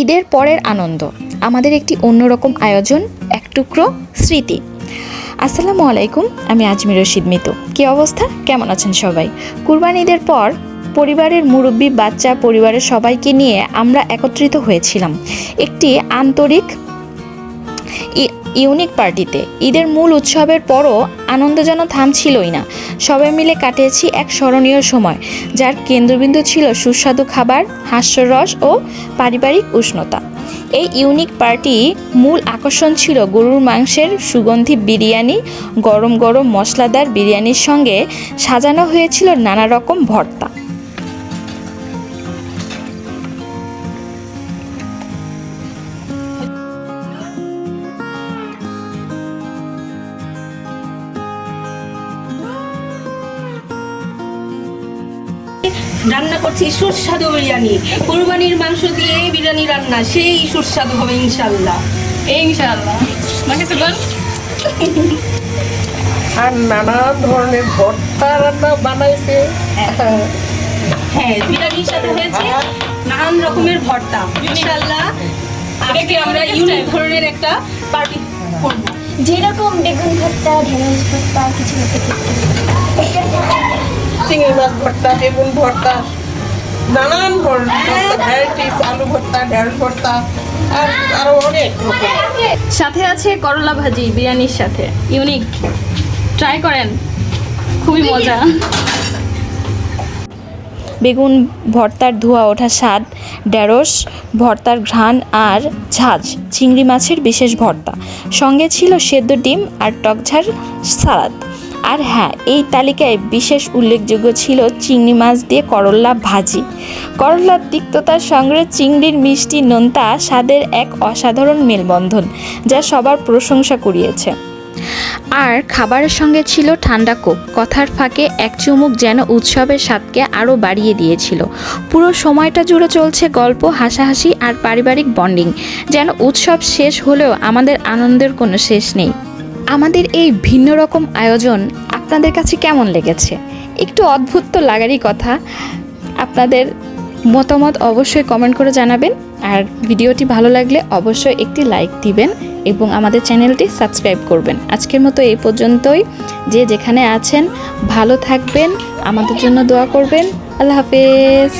ঈদের পরের আনন্দ, আমাদের একটি অন্যরকম আয়োজন, এক টুকরো স্মৃতি। আসসালামু আলাইকুম, আমি আজমির রশিদ মিতু। কী অবস্থা, কেমন আছেন সবাই? কুরবানি ঈদের পর পরিবারের মুরব্বী, বাচ্চা, পরিবারের সবাইকে নিয়ে আমরা একত্রিত হয়েছিলাম একটি আন্তরিক ইউনিক পার্টিতে। ঈদের মূল উৎসবের পরও আনন্দ যেন থামছিলই না। সবাই মিলে কাটিয়েছি এক স্মরণীয় সময়, যার কেন্দ্রবিন্দু ছিল সুস্বাদু খাবার, হাস্যরস ও পারিবারিক উষ্ণতা। এই ইউনিক পার্টি মূল আকর্ষণ ছিল গরুর মাংসের সুগন্ধি বিরিয়ানি। গরম গরম মশলাদার বিরিয়ানির সঙ্গে সাজানো হয়েছিল নানা রকম ভর্তা। রান্না করছি সুস্বাদু বিরিয়ানি। কুরবানির মাংস দিয়ে বিরিয়ানি রান্না, সেই সুস্বাদু হবে ইনশাল্লাহ। ইনশাআল্লাহ। মাকে বল। আর নানা ধরনের ভর্তা রান্না বানাইছে। হ্যাঁ, বিরিয়ানির সাথে হয়েছে নানান রকমের ভর্তা। ইনশাল্লাহ আজকে আমরা ইউনিক ধরনের একটা পার্টি করব। যেরকম বেগুন ভর্তা, ঢেঁড়স ভর্তা, কিছু চিংড়ি মাছ ভর্তা, বেগুন ভর্তা, নানান ভ্যারাইটিস, আলু ভর্তা, ঢেঁড়স ভর্তা, আর আরো অনেক রকম। সাথে আছে করলা ভাজি বিরিয়ানির সাথে, ইউনিক। ট্রাই করেন, খুবই মজা। বেগুন ভর্তার ধোয়া ওঠা স্বাদ, ঢেঁড়স ভর্তার ঘ্রাণ আর ঝাঁঝ, চিংড়ি মাছের বিশেষ ভর্তা, সঙ্গে ছিল সেদ্ধ ডিম আর টকঝাল সালাদ। আর হ্যাঁ, এই তালিকায় বিশেষ উল্লেখযোগ্য ছিল চিংড়ি মাছ দিয়ে করলা ভাজি। করলার তিক্ততার সঙ্গে চিংড়ির মিষ্টি নোনতা স্বাদের এক অসাধারণ মেলবন্ধন, যা সবার প্রশংসা কুড়িয়েছে। আর খাবারের সঙ্গে ছিল ঠান্ডা কোক। কথার ফাঁকে এক চুমুক যেন উৎসবের স্বাদকে আরও বাড়িয়ে দিয়েছিল। পুরো সময়টা জুড়ে চলছে গল্প, হাসাহাসি আর পারিবারিক বন্ডিং। যেন উৎসব শেষ হলেও আমাদের আনন্দের কোনো শেষ নেই। আমাদের এই ভিন্ন রকম আয়োজন আপনাদের কাছে কেমন লেগেছে? একটু অদ্ভুত তো লাগারই কথা। আপনাদের মতামত অবশ্যই কমেন্ট করে জানাবেন। আর ভিডিওটি ভালো লাগলে অবশ্যই একটি লাইক দিবেন এবং আমাদের চ্যানেলটি সাবস্ক্রাইব করবেন। আজকের মতো এই পর্যন্তই। যে যেখানে আছেন ভালো থাকবেন, আমাদের জন্য দোয়া করবেন। আল্লাহ হাফেজ।